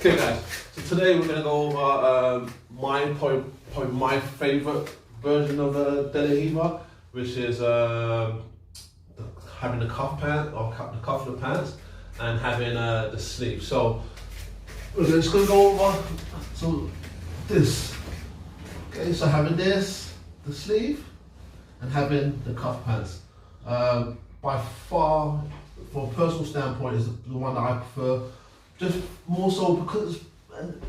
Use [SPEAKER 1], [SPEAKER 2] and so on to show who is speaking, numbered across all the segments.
[SPEAKER 1] Okay guys, so today we're going to go over probably my favourite version of the Riva, which is having the cuff pant or the cuff of the pants and having the sleeve. So we're just going to go over this. Okay, so having this, the sleeve, and having the cuff pants. By far, from a personal standpoint, is the one that I prefer. Just more so because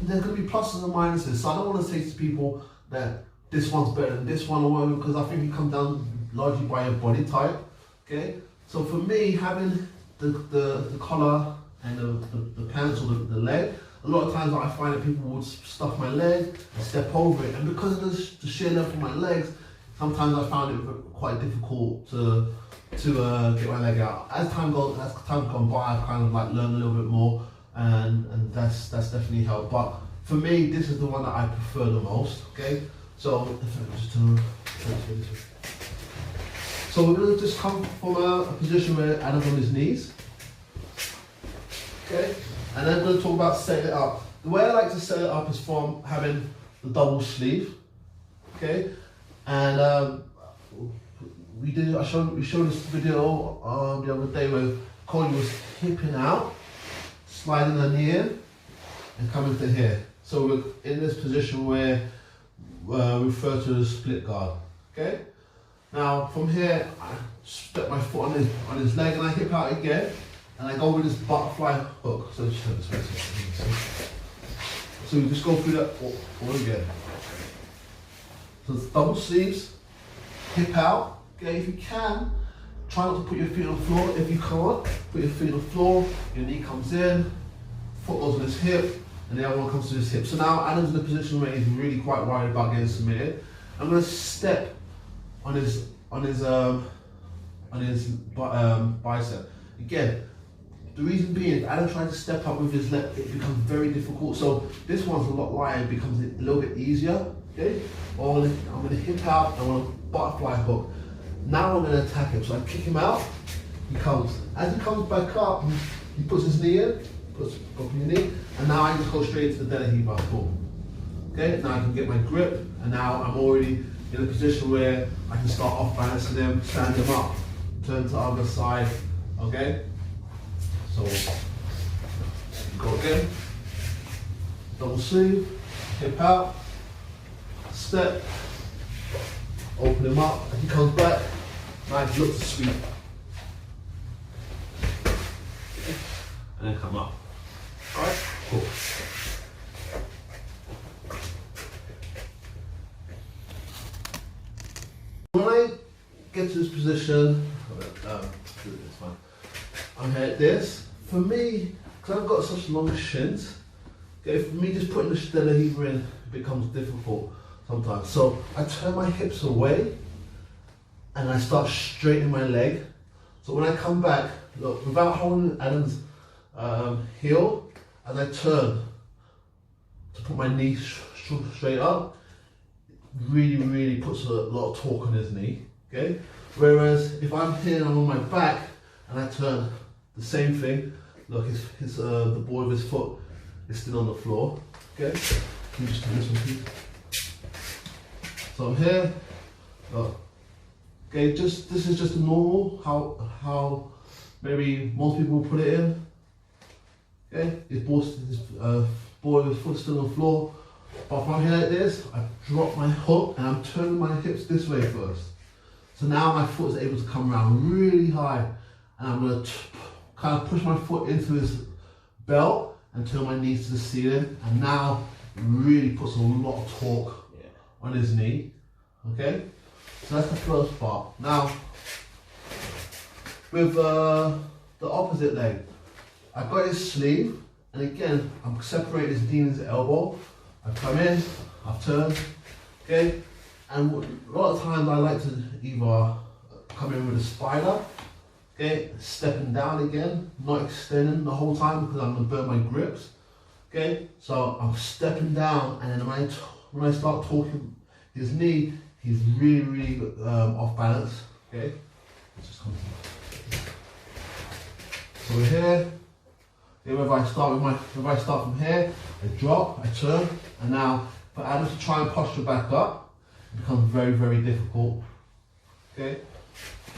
[SPEAKER 1] there's going to be pluses and minuses. So I don't want to say to people that this one's better than this one or whatever, because I think it comes down largely by your body type. Okay, so for me, having the collar and the pants or the leg, a lot of times I find that people would stuff my leg and step over it, and because of the sheer length of my legs, sometimes I found it quite difficult to get my leg out. As time gone by, I've kind of like learned a little bit more, and that's definitely helped. But for me, this is the one that I prefer the most. Okay, so so we're going to just come from a position where Adam's on his knees. Okay, and then we're going to talk about setting it up. The way I like to set it up is from having the double sleeve. Okay, and we showed this video the other day where Cody was hipping out, sliding her knee in, and coming to here. So we're in this position where we refer to as split guard. Okay. Now from here, I step my foot on his leg and I hip out again, and I go with this butterfly hook. So just turn this way. So we just go through that all again. So it's double sleeves, hip out. Okay, if you can, try not to put your feet on the floor. If you can't, put your feet on the floor, your knee comes in, foot goes on his hip, and the other one comes to his hip. So now Adam's in a position where he's really quite worried about getting submitted. I'm going to step on his bicep. Again, the reason being, if Adam tries to step up with his left, it becomes very difficult. So this one's a lot lighter, it becomes a little bit easier. Okay, or I'm going to hip out, I want a butterfly hook. Now I'm going to attack him. So I kick him out, he comes. As he comes back up, he puts his knee in, puts both your knee, and now I just go straight into the Riva. Boom. Okay, now I can get my grip, and now I'm already in a position where I can start off balancing him, stand him up, turn to the other side. Okay, so go again, double sleeve, hip out, step, open him up, and he comes back, now he looks to sweep. And then come up. Alright, cool. When I get to this position, I'm here at this. For me, because I've got such long shins, okay, for me just putting the Riva in becomes difficult sometimes. So I turn my hips away and I start straightening my leg. So when I come back, look, without holding Adam's heel, as I turn to put my knee straight up, really puts a lot of torque on his knee. Okay. Whereas if I'm here and I'm on my back and I turn, the same thing. Look, the ball of his foot is still on the floor. Okay. Can you just do this one, please? So I'm here. Look. Okay. This is just normal how maybe most people will put it in. Okay. His ball of his foot still on the floor. But if I'm here like this, I drop my hook and I'm turning my hips this way first. So now my foot is able to come around really high, and I'm going to kind of push my foot into his belt and turn my knees to the ceiling, and now it really puts a lot of torque on his knee. Okay, so that's the first part. Now with the opposite leg, I've got his sleeve, and again I'm separating his knee and his elbow. I've come in, I've turned, okay, and a lot of times I like to either come in with a spider, okay, stepping down again, not extending the whole time because I'm going to burn my grips, okay, so I'm stepping down, and then when I start torquing his knee, he's really off balance, okay, let's just come to that. So we're here, Okay, whether I start from here, I drop, I turn, and now for Adam to try and posture back up, it becomes very, very difficult. Okay,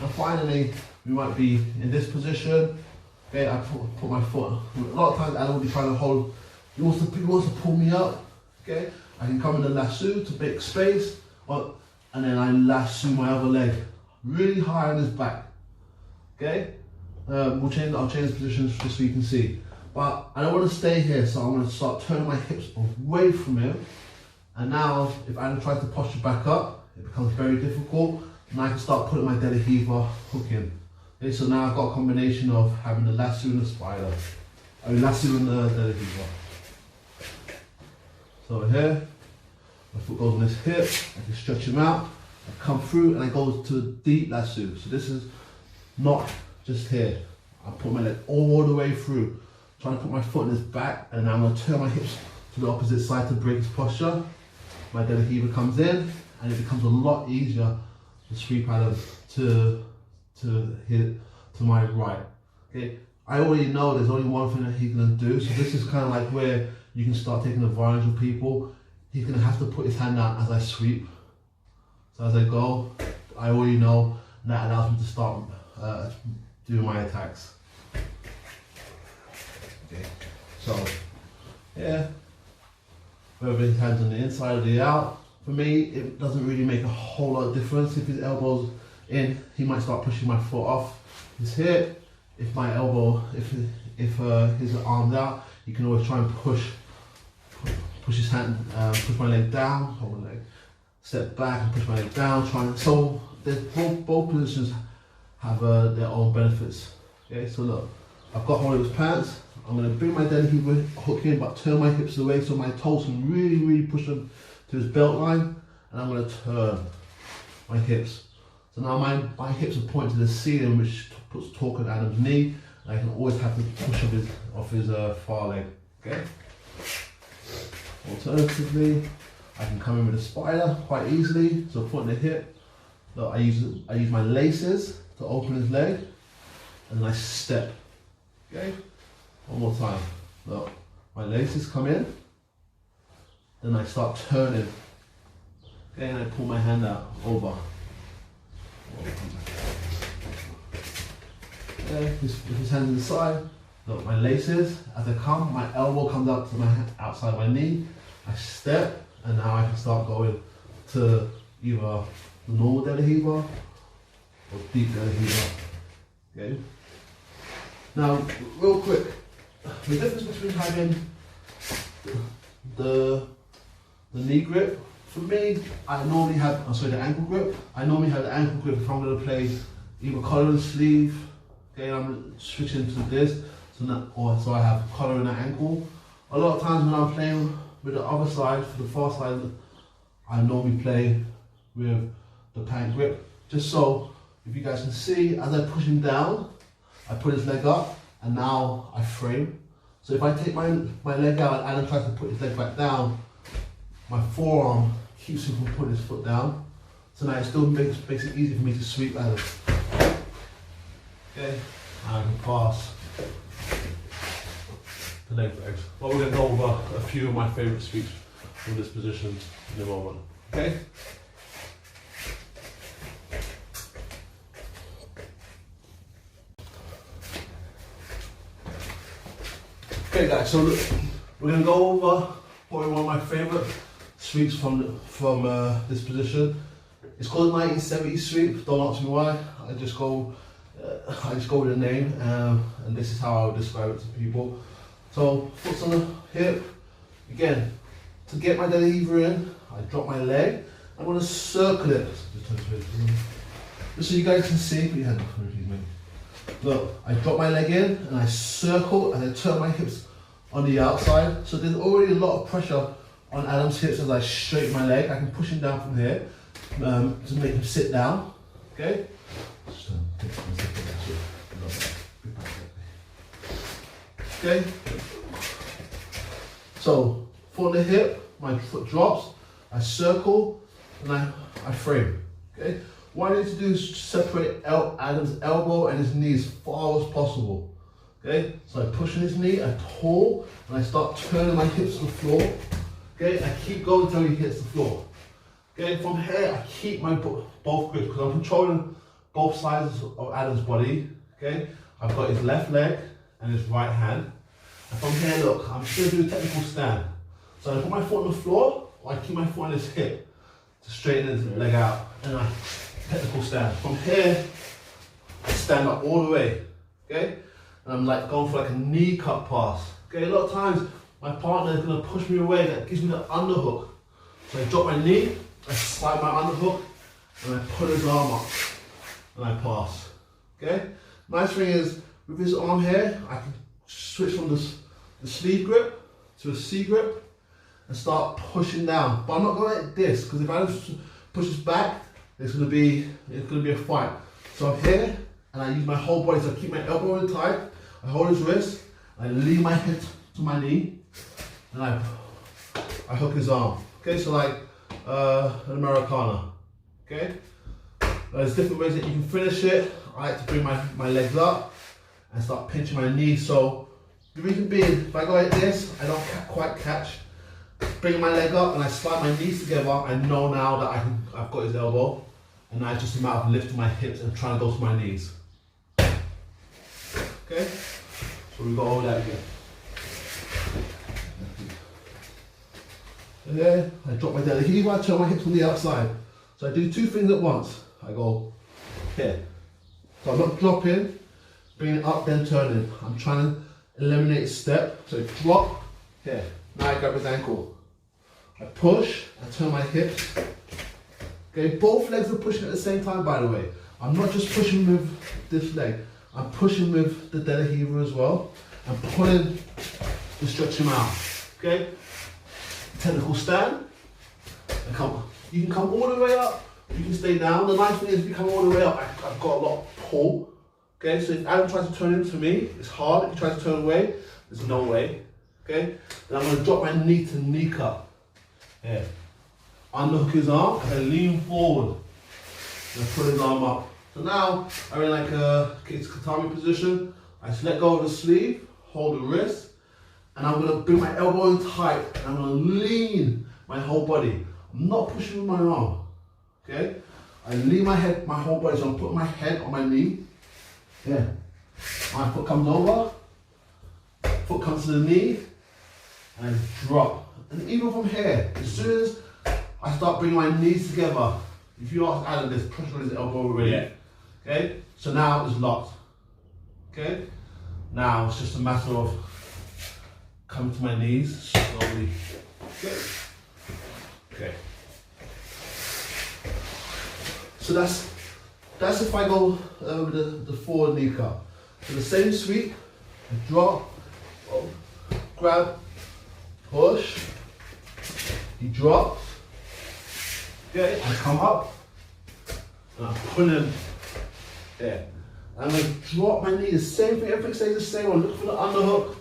[SPEAKER 1] and finally, we might be in this position. Okay, I put my foot. A lot of times Adam will be trying to hold, he wants to pull me up. Okay, I can come in the lasso to make space, and then I lasso my other leg really high on his back. Okay, I'll change positions just so you can see. But I don't want to stay here, so I'm going to start turning my hips away from him. And now, if Adam tries to posture back up, it becomes very difficult. And I can start putting my Deli Heaver hook in. Okay, so now I've got a combination of having the lasso and the spider. Lasso and the Deli Heaver. So here, my foot goes on this hip, I can stretch him out, I come through and I go to deep lasso. So this is not just here. I put my leg all the way through, trying to put my foot in his back, and now I'm going to turn my hips to the opposite side to break his posture. My Deli Heaver comes in, and it becomes a lot easier to sweep Adam to hit to my right. Okay, I already know there's only one thing that he's going to do, so this is kind of like where you can start taking advantage of people. He's going to have to put his hand out as I sweep. So as I go, I already know, and that allows me to start doing my attacks. Okay, so yeah, whether his hand's on the inside or the out, for me it doesn't really make a whole lot of difference. If his elbow's in, he might start pushing my foot off his hip. If my elbow, if his arm's out, you can always try and push his hand, push my leg down, hold my leg, step back and push my leg down. So both positions have their own benefits. Okay, so look, I've got hold of his pants. I'm going to bring my Deli Heaver hook in, but turn my hips away so my toes can really push them to his belt line, and I'm going to turn my hips. So now my hips are pointing to the ceiling, which puts torque on Adam's knee, and I can always have to push off his far leg. Okay. Alternatively, I can come in with a spider quite easily. So foot in the hip. Look, I use my laces to open his leg, and then I step. Okay. One more time. Look, my laces come in, then I start turning. Okay, and I pull my hand out over. Okay, with his hand inside. Look, my laces, as I come, my elbow comes up to my outside my knee. I step, and now I can start going to either the normal Deli Heaver or deep Deli Heaver. Okay. Now, real quick, the difference between having the knee grip, for me, I normally have, the ankle grip. I normally have the ankle grip if I'm going to play either collar and sleeve. Okay, I'm switching to this, so I have collar and an ankle. A lot of times when I'm playing with the other side, for the far side, I normally play with the pant grip. Just so, if you guys can see, as I push him down, I put his leg up, and now I frame. So if I take my leg out and Adam tries to put his leg back down, my forearm keeps him from putting his foot down. So now it still makes it easy for me to sweep Adam. Okay, and I can pass the leg breaks. But we're going to go over a few of my favourite sweeps from this position in a moment. Okay? Okay guys, so look, we're going to go over probably one of my favourite sweeps from this position. It's called 1970s sweep. Don't ask me why. I just go with the name, and this is how I would describe it to people. So foot's on the hip. Again, to get my Deli Heaver in, I drop my leg. I'm going to circle it. Just so you guys can see. Put your hand up, look, I drop my leg in and I circle and I turn my hips on the outside. So there's already a lot of pressure on Adam's hips as I straighten my leg. I can push him down from here to make him sit down. Okay? Okay? So, foot on the hip, my foot drops, I circle, and I frame. Okay? What I need to do is separate Adam's elbow and his knee as far as possible. Okay, so I push on his knee, I pull, and I start turning my hips to the floor. Okay, I keep going until he hits the floor. Okay, from here I keep my both grips because I'm controlling both sides of Adam's body. Okay, I've got his left leg and his right hand. And from here, look, I'm just going to do a technical stand. So I put my foot on the floor, or I keep my foot on his hip to straighten his leg out. And I technical stand. From here, I stand up all the way. Okay, and I'm like going for like a knee cut pass. Okay, a lot of times my partner is going to push me away. That gives me the underhook. So I drop my knee, I slide my underhook, and I put his arm up, and I pass. Okay. Nice thing is with his arm here, I can switch from the sleeve grip to a C grip and start pushing down. But I'm not going like this because if I push this back, it's gonna be a fight. So I'm here and I use my whole body. So I keep my elbow in tight. I hold his wrist. I lean my head to my knee, and I hook his arm. Okay, so like an Americana. Okay, there's different ways that you can finish it. I like to bring my legs up and start pinching my knees. So the reason being, if I go like this, I don't quite catch. Bring my leg up and I slide my knees together. I know now that I've got his elbow, and now it's just a matter of lifting my hips and trying to go to my knees. Okay, so we got all that again. And then I drop my belly here, I turn my hips on the outside. So I do two things at once. I go here. So I'm not dropping, bring it up, then turning. I'm trying to eliminate a step. So drop, here. Now I grab his ankle. I push, I turn my hips. Okay, both legs are pushing at the same time, by the way. I'm not just pushing with this leg. I'm pushing with the Delahiva as well. I'm pulling to stretch him out. Okay? Technical stand. You can come all the way up, you can stay down. The nice thing is if you come all the way up, I've got a lot of pull. Okay, so if Adam tries to turn into me, it's hard. If he tries to turn away, there's no way. Okay, then I'm going to drop my knee to knee cut. Yeah. Underhook his arm and then lean forward. And put his arm up. So now I'm in like a katami position. I just let go of the sleeve, hold the wrist, and I'm going to bring my elbow in tight. And I'm going to lean my whole body. I'm not pushing with my arm. Okay? I lean my head, my whole body, so I'm putting my head on my knee. Yeah. My foot comes over, foot comes to the knee, and drop. And even from here, as soon as I start bringing my knees together, if you ask Adam, there's pressure on his elbow already. Yeah. Okay? So now it's locked. Okay? Now it's just a matter of coming to my knees slowly. Okay? Okay. So that's if I go the forward knee cut. So the same sweep, I drop, grab, push, he drops, okay, I come up, and I pull him there. I'm going to drop my knee, the same thing, everything stays the same, I'm looking for the underhook,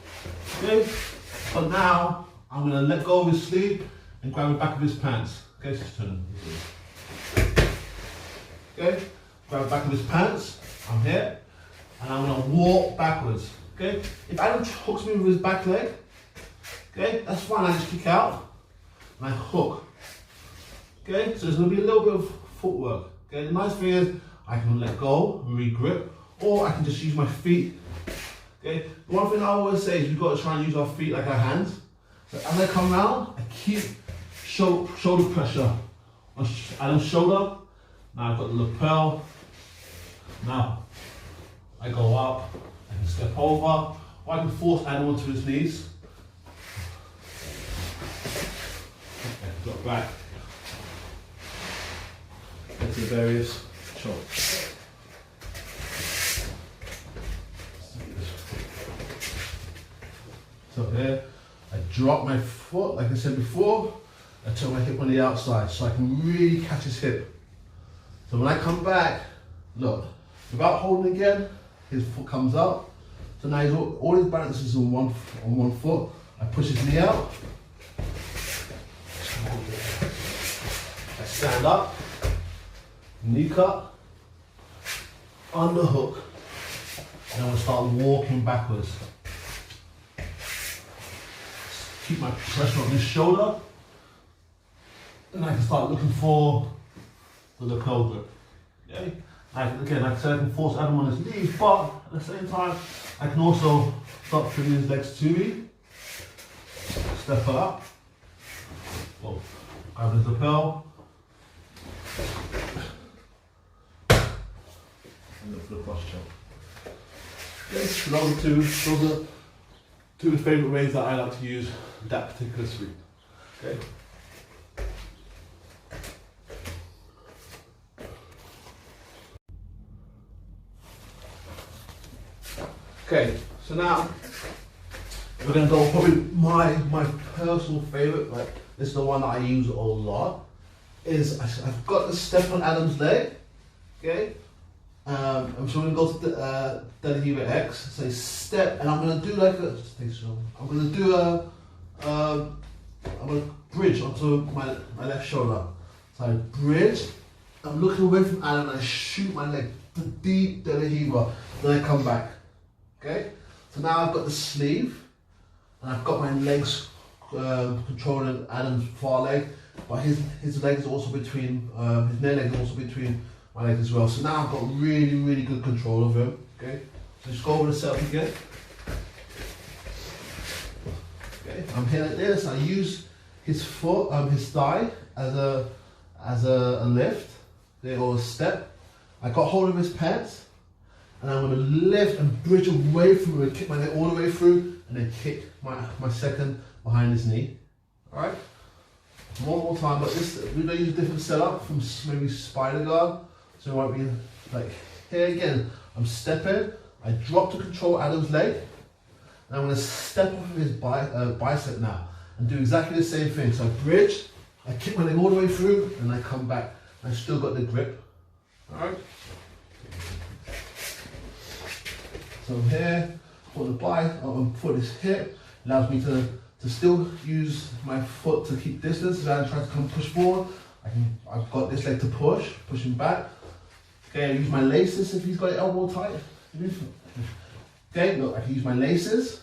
[SPEAKER 1] okay? But now, I'm going to let go of his sleeve and grab the back of his pants, okay, just turn him. Okay, grab the back of his pants, I'm here, and I'm going to walk backwards, okay? If Adam hooks me with his back leg, okay, that's fine, I just kick out, and I hook, okay? So there's going to be a little bit of footwork, okay? The nice thing is, I can let go, re-grip, or I can just use my feet, okay? The one thing I always say is we've got to try and use our feet like our hands. So as I come around, I keep shoulder pressure on Adam's shoulder. Now I've got the lapel. Now I go up, I can step over, or I can force Adam onto his knees. Okay, drop back. Get to the various shots. So here, I drop my foot, like I said before, I turn my hip on the outside so I can really catch his hip. So when I come back, look, without holding again, his foot comes out. So now all his balance is on one foot. I push his knee out. I stand up, knee cut, underhook, And I'm going to start walking backwards. Keep my pressure on this shoulder. And I can start looking for the lapel grip. Okay? Again, like I said, I can force Adam on his knees, but at the same time, I can also start bringing his legs to me. Step up. Well, grab his lapel. And look for the cross choke. Okay, so those are two of the favourite ways that I like to use that particular sweep. Okay. Okay, so now we're going to go probably my personal favourite, like this is the one that I use a lot, is I've got the step on Adam's leg, okay, I'm so going to go to the Riva X, say step, and I'm going to do like a, just take it slow, I'm going to do I'm going to bridge onto my left shoulder, so I bridge, I'm looking away from Adam and I shoot my leg to deep the Riva, then I come back. Okay, so now I've got the sleeve and I've got my legs controlling Adam's far leg, but his leg is also between, his near leg is also between my legs as well. So now I've got really good control of him. Okay, so just go over the setup again. Okay, I'm here like this. I use his foot, his thigh as a lift, okay, or a step. I got hold of his pants. And I'm going to lift and bridge away from him and kick my leg all the way through and then kick my second behind his knee. Alright? One more time, but this, we're going to use a different setup from maybe spider guard. So it might be like here again, I'm stepping, I drop to control Adam's leg, and I'm going to step off of his bicep now and do exactly the same thing. So I bridge, I kick my leg all the way through and I come back. I still got the grip. Alright? So here, for the for this hip, allows me to still use my foot to keep distance as I try to come push forward. I've got this leg to push him back. Okay, I use my laces if he's got it elbow tight. Okay, look, I can use my laces,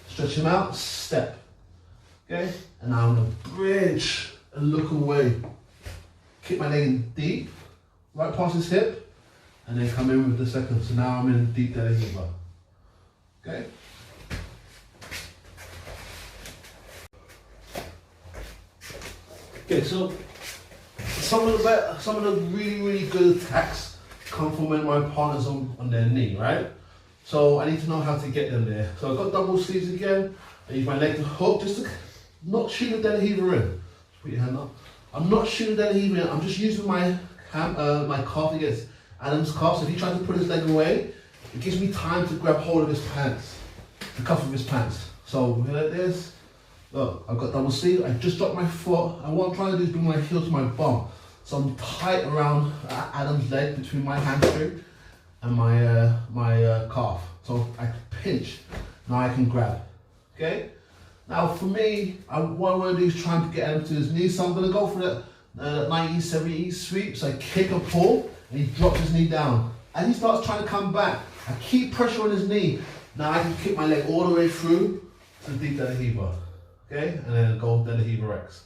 [SPEAKER 1] stretch him out, step. Okay, and now I'm gonna bridge and look away. Kick my leg in deep, right past his hip. And then come in with the second. So now I'm in deep belly Riva. Okay. Okay, so some of the really good attacks come from when my partner's on their knee, right? So I need to know how to get them there. So I've got double sleeves again. I use my leg to hook, just to not shoot the belly Riva in. Just put your hand up. I'm not shooting the belly Riva in. I'm just using my calf against Adam's calf. So if he tries to put his leg away, it gives me time to grab hold of his pants, the cuff of his pants. So we're like this. Look, I've got double sleeve. I just dropped my foot, and what I'm trying to do is bring my heel to my bum. So I'm tight around Adam's leg between my hamstring and my calf. So I pinch. Now I can grab. Okay. Now for me, what I want to do is try and get Adam to his knees. So I'm going to go for the 90-70 sweep. So I kick and pull. And he drops his knee down. As he starts trying to come back, I keep pressure on his knee. Now I can kick my leg all the way through to deep the Riva. Okay? And then go to the Riva X.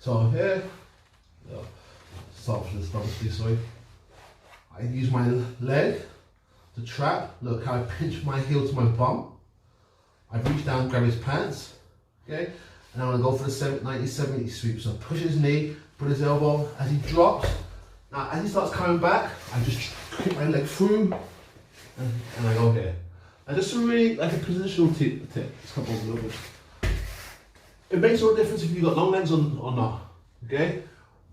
[SPEAKER 1] So here, start with this double sleeve sweep. I use my leg to trap. Look how I pinch my heel to my bum. I reach down, grab his pants. Okay? And I'm going to go for the 90-70 sweep. So push his knee, put his elbow as he drops. Now as he starts coming back, I just kick my leg through and I go here. And just really like a positional tip. Just come over a little bit. It makes all the difference if you've got long legs or not. Okay?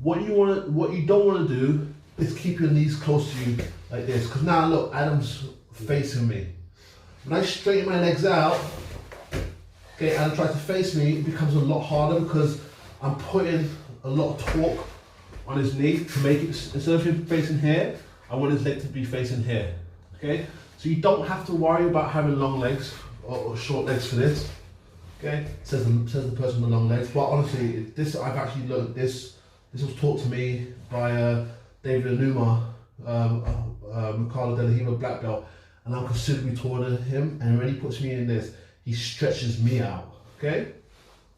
[SPEAKER 1] What you don't want to do is keep your knees close to you like this. Because now look, Adam's facing me. When I straighten my legs out, okay, and try to face me, it becomes a lot harder because I'm putting a lot of torque on his knee to make it, instead of him facing here, I want his leg to be facing here. Okay, so you don't have to worry about having long legs or short legs for this. Okay, says the person with long legs. But honestly, this I've actually learned this. This was taught to me by David Anuma, Ricardo De La Riva black belt, and I'm considerably taller than him. And when he puts me in this, he stretches me out. Okay,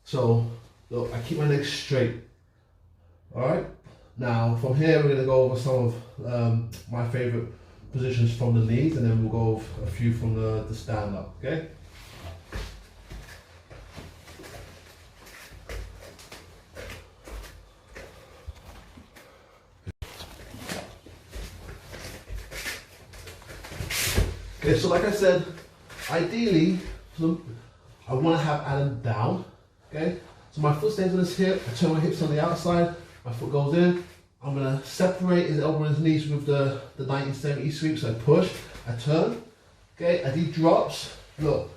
[SPEAKER 1] so look, I keep my legs straight. All right. Now from here, we're gonna go over some of my favorite positions from the knees, and then we'll go over a few from the stand up. Okay. Okay, so like I said, ideally, I want to have Adam down. Okay, so my foot stays on his hip. I turn my hips on the outside. My foot goes in. I'm gonna separate his elbow and his knees with the 1970 sweep. So I push, I turn. Okay, as he drops, look,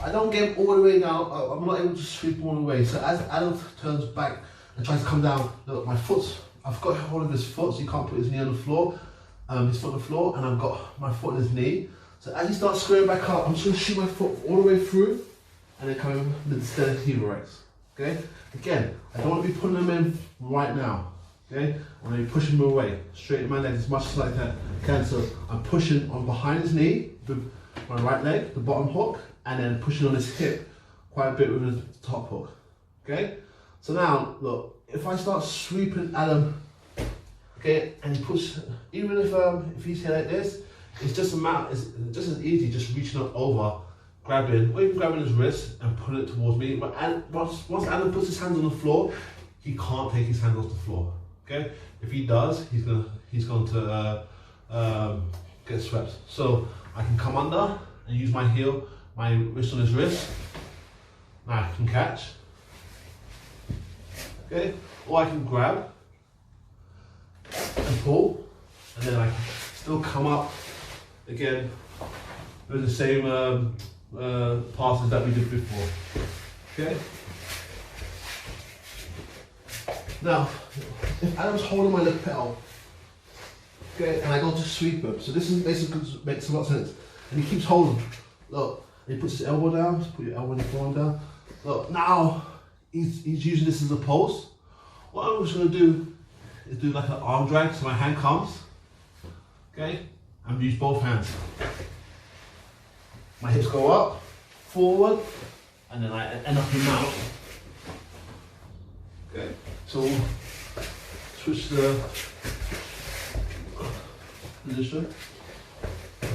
[SPEAKER 1] I don't get him all the way down. I'm not able to sweep all the way. So as Adam turns back and tries to come down, look, my foot's, I've got hold of his foot, so he can't put his knee on the floor, his foot on the floor, and I've got my foot on his knee. So as he starts squaring back up, I'm just going to shoot my foot all the way through and then come in instead of Riva X. Okay? Again, I don't want to be putting them in right now. Okay? I'm going to be pushing them away, straighten my legs as much as I can. So I'm pushing on behind his knee with my right leg, the bottom hook, and then pushing on his hip quite a bit with the top hook. Okay? So now, look, if I start sweeping Adam, okay, and he puts, even if he's here like this, it's just it's just as easy just reaching up over, grabbing, or even grabbing his wrist and pulling it towards me. But once Adam puts his hands on the floor, he can't take his hands off the floor. Okay? If he does, he's going to get swept. So I can come under and use my heel, my wrist on his wrist. Now I can catch. Okay? Or I can grab and pull, and then I can still come up again with the same passes that we did before. Okay? Now, if Adam's holding my lapel, okay, and I go to sweep him, so this is basically makes a lot of sense. And he keeps holding. Look, he puts his elbow down, just put your elbow and your forearm down. Look, now he's using this as a post. What I'm just going to do is do like an arm drag, so my hand comes, okay, and use both hands. My hips go up, forward, and then I end up in mount. Okay, so switch the position.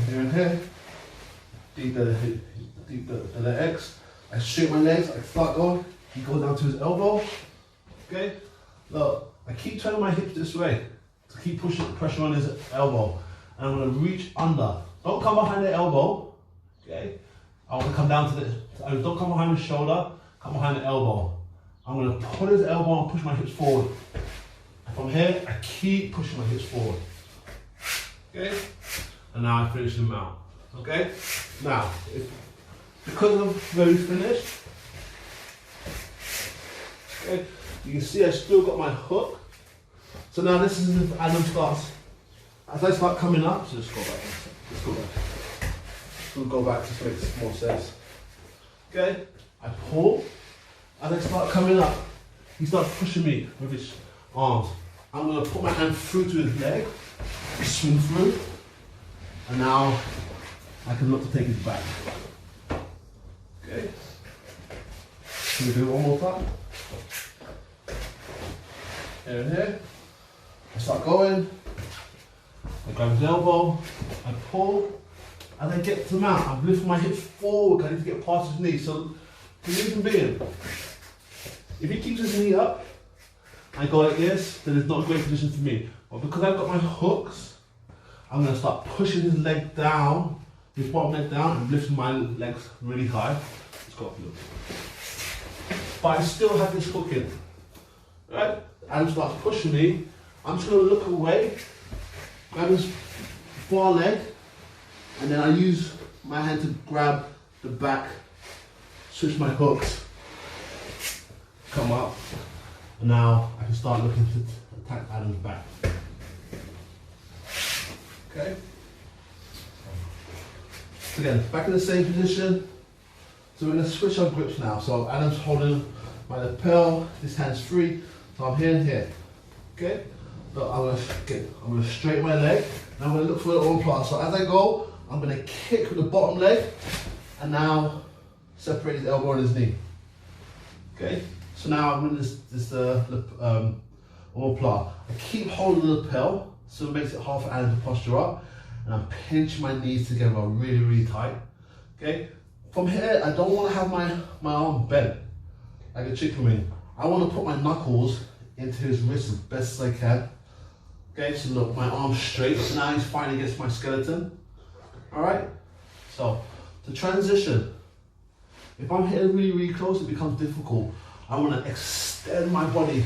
[SPEAKER 1] Here and here. Deep the X. I straighten my legs, I start going. He goes down to his elbow. Okay, look, I keep turning my hips this way to keep pushing pressure on his elbow. And I'm going to reach under. Don't come behind the elbow. Okay, I want to come down to don't come behind the shoulder, come behind the elbow. I'm going to pull his elbow and push my hips forward. And from here, I keep pushing my hips forward. Okay, and now I finish him out. Okay, now, because of where we finished, okay, you can see I still got my hook. So now this is if Adam starts, as I start coming up, so just go back, let's go back. We'll go back to make more sense. Okay, I pull, as I start coming up, he starts pushing me with his arms. I'm going to put my hand through to his leg, swing through, and now I can look to take his back. Okay, can we do it one more time? Here and here. I start going, I grab his elbow, I pull, and then get to the mount. I'm lifting my hips forward, I need to get past his knee. So the reason being, if he keeps his knee up, I go like this, then it's not a great position for me. But because I've got my hooks, I'm going to start pushing his leg down, his bottom leg down, and lifting my legs really high. Let's go up a little. But I still have this hook in. Right? Adam starts pushing me. I'm just going to look away, grab his far leg, and then I use my hand to grab the back, switch my hooks, come up, and now I can start looking to attack Adam's back. Okay? So again, back in the same position. So we're going to switch our grips now. So Adam's holding my lapel, this hand's free, so I'm here and here. Okay? Look, I'm gonna straighten my leg, and I'm gonna look for the omoplata. So as I go, I'm gonna kick with the bottom leg, and now separate his elbow and his knee. Okay, so now I'm in this omoplata. I keep holding the lapel, so it makes it hard for Adam to posture up, and I'm pinching my knees together really, really tight. Okay, from here, I don't want to have my arm bent like a chicken wing. I want to put my knuckles into his wrist as best as I can. Okay, so look, my arm's straight, so now he's fighting against my skeleton. All right, so the transition, if I'm hitting really, really close, it becomes difficult. I want to extend my body.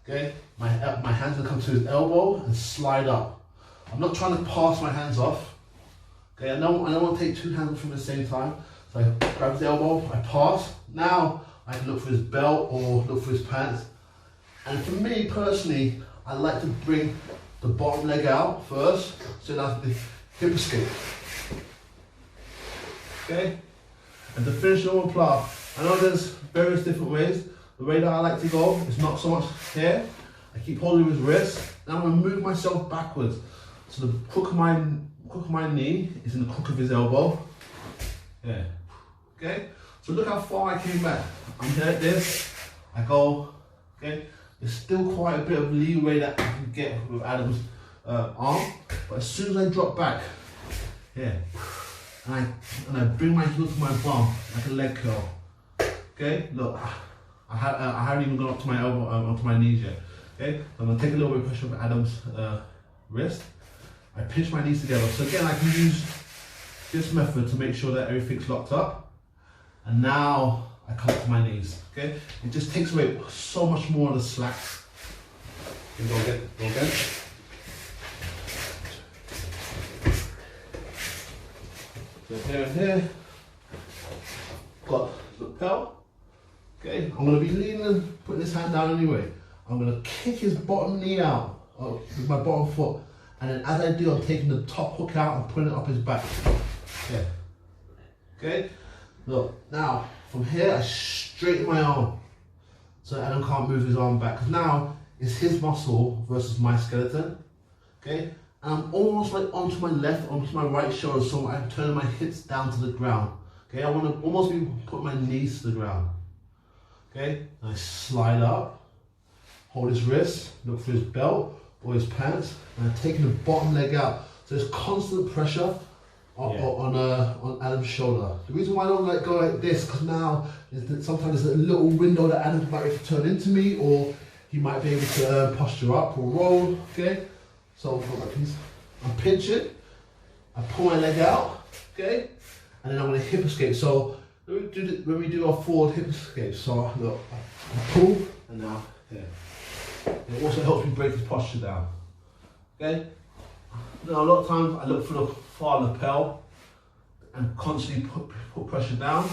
[SPEAKER 1] Okay, my hands will come to his elbow and slide up. I'm not trying to pass my hands off. Okay, I don't want to take two hands from the same time. So I grab his elbow, I pass. Now I can look for his belt or look for his pants. And for me personally, I like to bring the bottom leg out first, so that's the hip escape. Okay, and to finish the omoplata, I know there's various different ways. The way that I like to go is not so much here. I keep holding his wrist. Now I'm going to move myself backwards. So the crook of my knee is in the crook of his elbow. Yeah. Okay. So look how far I came back. I'm here like this. I go. Okay. There's still quite a bit of leeway that I can get with Adam's arm, but as soon as I drop back, yeah, and I bring my heel to my bum like a leg curl. Okay. Look. I haven't even gone up to my elbow, onto my knees yet. Okay, so I'm gonna take a little bit of pressure off Adam's wrist. I pinch my knees together. So again, I can use this method to make sure that everything's locked up. And now I come up to my knees. Okay, it just takes away so much more of the slack. Go again. So here and here, got the lapel. Okay, I'm going to be leaning and putting this hand down anyway. I'm going to kick his bottom knee out with my bottom foot. And then as I do, I'm taking the top hook out and putting it up his back. Yeah. Okay, look, now from here, I straighten my arm so Adam can't move his arm back. Because now it's his muscle versus my skeleton. Okay, and I'm almost like onto my left, onto my right shoulder, so I'm turning my hips down to the ground. Okay, I want to almost be put my knees to the ground. Okay, and I slide up, hold his wrist, look for his belt or his pants, and I'm taking the bottom leg out. So there's constant pressure on Adam's shoulder. The reason why I don't like go like this, because now sometimes there's a little window that Adam might be able to turn into me, or he might be able to posture up or roll. Okay, so I'm pinching, I pull my leg out, okay, and then I'm going to hip escape. So when we do our forward hip escape, so look, I pull and now here. It also helps me break his posture down. Okay. Now a lot of times I look for the far lapel and constantly put pressure down.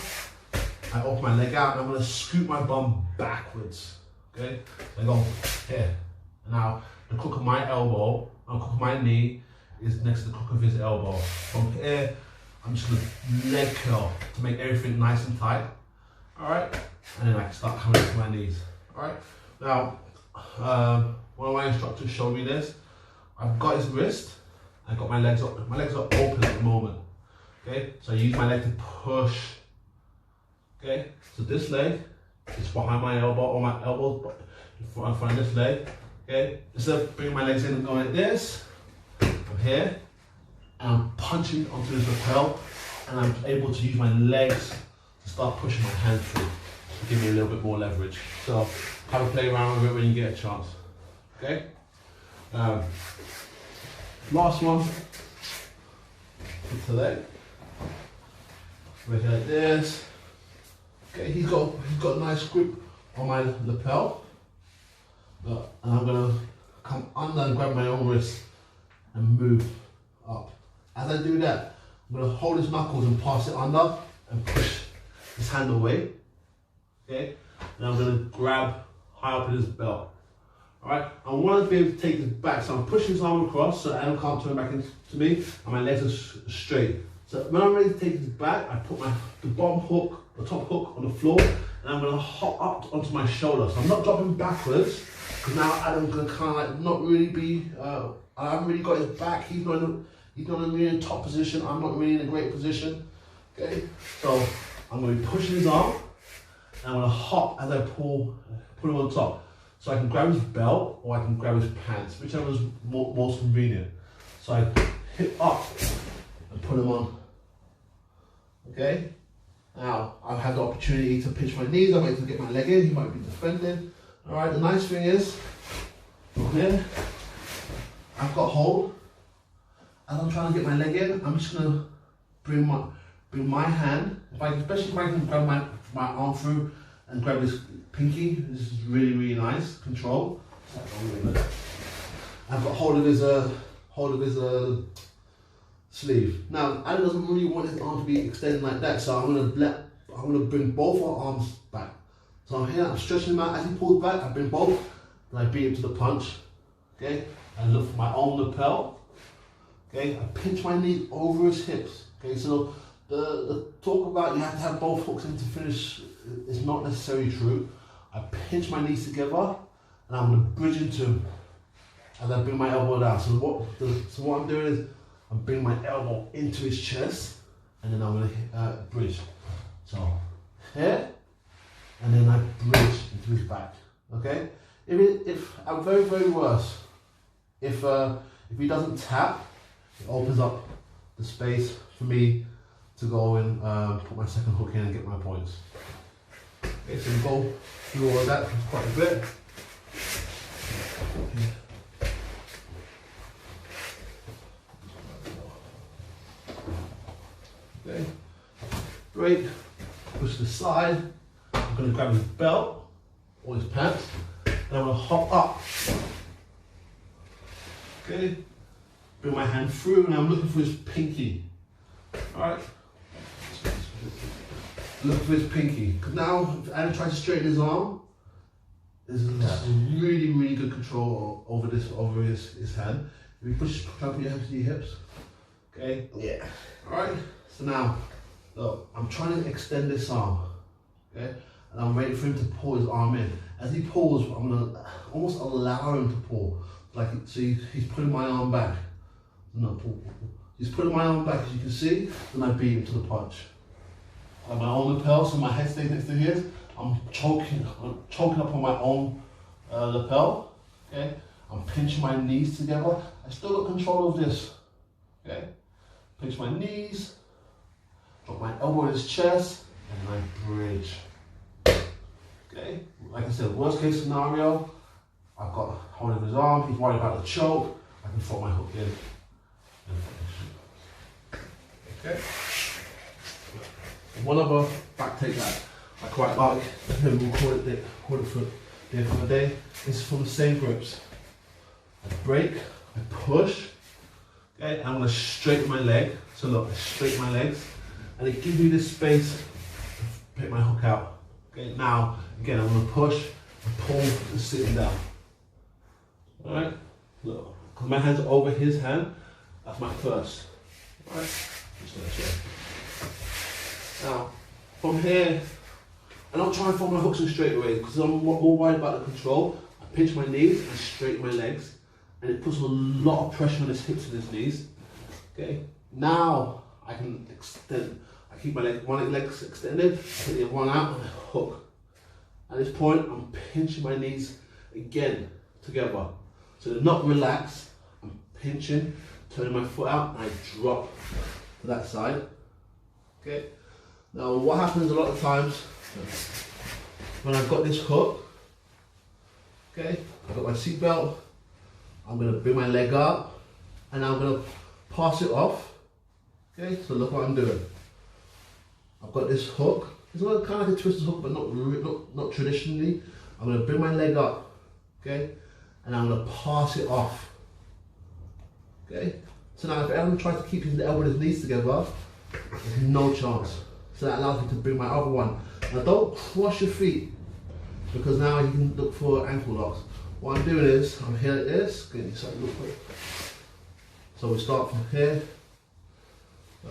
[SPEAKER 1] I open my leg out and I'm going to scoot my bum backwards. Okay. I go here. Now the crook of my elbow and the crook of my knee is next to the crook of his elbow. From here, I'm just going to leg curl to make everything nice and tight. Alright? And then I can start coming to my knees. Alright? Now, one of my instructors showed me this. I've got his wrist. I've got my legs up. My legs are open at the moment. Okay? So I use my leg to push. Okay? So this leg is behind my elbow, or my elbow in front of this leg. Okay? Instead of bringing my legs in and going like this, I'm here. And I'm punching onto his lapel, and I'm able to use my legs to start pushing my hand through to give me a little bit more leverage. So have a play around with it when you get a chance. Okay. Last one. Put the leg. Right like this. Okay. He's got a nice grip on my lapel, and I'm gonna come under and grab my own wrist and move up. As I do that, I'm going to hold his knuckles and pass it under and push his hand away. Okay? And I'm going to grab high up in his belt. Alright? I want to be able to take this back, so I'm pushing his arm across so Adam can't turn back into me and my legs are straight. So when I'm ready to take this back, I put the bottom hook, the top hook on the floor, and I'm gonna hop up onto my shoulder. So I'm not dropping backwards, because now Adam's gonna kind of like not really be, I haven't really got his back, he's not really in top position, I'm not really in a great position, okay? So I'm gonna be pushing his arm, and I'm gonna hop as I pull him on top. So I can grab his belt, or I can grab his pants, whichever is most convenient. So I hip up and put him on, okay? Now, I've had the opportunity to pinch my knees, I might to get my leg in, he might be defending. All right, the nice thing is, from here, I've got hold. As I'm trying to get my leg in, I'm just gonna bring my hand, especially if I can grab my arm through and grab his pinky. This is really, really nice control. I've got hold of his sleeve. Now, Adam doesn't really want his arm to be extended like that, so I'm gonna bring both our arms back. So I'm here, I'm stretching him out. As he pulls back, I bring both, and I beat him to the punch. Okay, I look for my own lapel. Okay, I pinch my knee over his hips. Okay, so the talk about you have to have both hooks in to finish is not necessarily true. I pinch my knees together, and I'm gonna bridge into him, and then bring my elbow down. So what I'm doing is I'm bringing my elbow into his chest, and then I'm gonna bridge. So here, and then I bridge into his back. Okay. If I'm very, very worse, if he doesn't tap, it opens up the space for me to go and put my second hook in and get my points. Okay, so we go through all of that quite a bit. Okay, break, push to the side. I'm going to grab his belt or his pants, and I'm going to hop up. Okay, bring my hand through, and I'm looking for his pinky. Alright, look for his pinky. Because now, if Adam tries to straighten his arm, there's really, really good control over his hand. If you try to put your hands to your hips. Okay, yeah. Alright, so now, look, I'm trying to extend this arm. Okay, and I'm ready for him to pull his arm in. As he pulls, I'm gonna almost allow him to pull. Like, so he's putting my arm back. No, pull. He's putting my arm back, as you can see, then I beat him to the punch. I have my own lapel, so my head stays next to his. I'm choking up on my own lapel. Okay, I'm pinching my knees together. I still got control of this. Okay, pinch my knees, drop my elbow in his chest, and I bridge. Okay, like I said, worst case scenario, I've got hold of his arm, he's worried about the choke, I can throw my hook in and finish. Okay. One other back take that I quite like, and we'll call it for the other day, is from the same grips. I break, I push, okay, and I'm going to straighten my leg. So look, I straighten my legs, and it gives me this space to pick my hook out. Okay, now, again, I'm going to push and pull and sit him down. Alright, look, because my hand's over his hand, that's my first. Alright, just going to check. Now, from here, I don't try and throw my hooks in straight away because I'm more worried about the control. I pinch my knees and straighten my legs, and it puts a lot of pressure on his hips and his knees. Okay, now I can extend. I keep my one leg extended, take the one out, and I hook. At this point, I'm pinching my knees again together. So they're not relaxed. I'm pinching, turning my foot out, and I drop to that side. Okay. Now what happens a lot of times when I've got this hook, okay, I've got my seat belt, I'm going to bring my leg up and I'm going to pass it off. Okay, so look what I'm doing. I've got this hook. It's kind of like a twisted hook, but not traditionally. I'm going to bring my leg up, okay, and I'm going to pass it off. Okay, so now if Adam tries to keep his elbow and his knees together, there's no chance. So that allows me to bring my other one. Now don't cross your feet, because now you can look for ankle locks. What I'm doing is, I'm here like this, getting this side real quick. So we start from here. So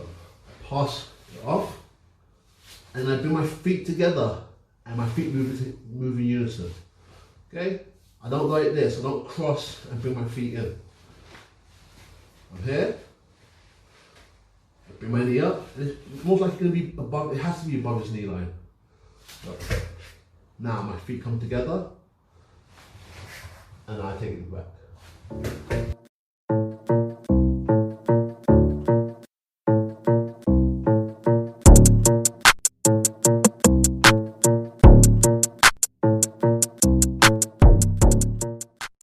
[SPEAKER 1] pass it off, and I bring my feet together, and my feet move in unison. Okay? I don't go like this. I don't cross and bring my feet in. I'm here. I bring my knee up. And it's most likely going to be above. It has to be above his knee line. Okay. Now my feet come together, and I take it back.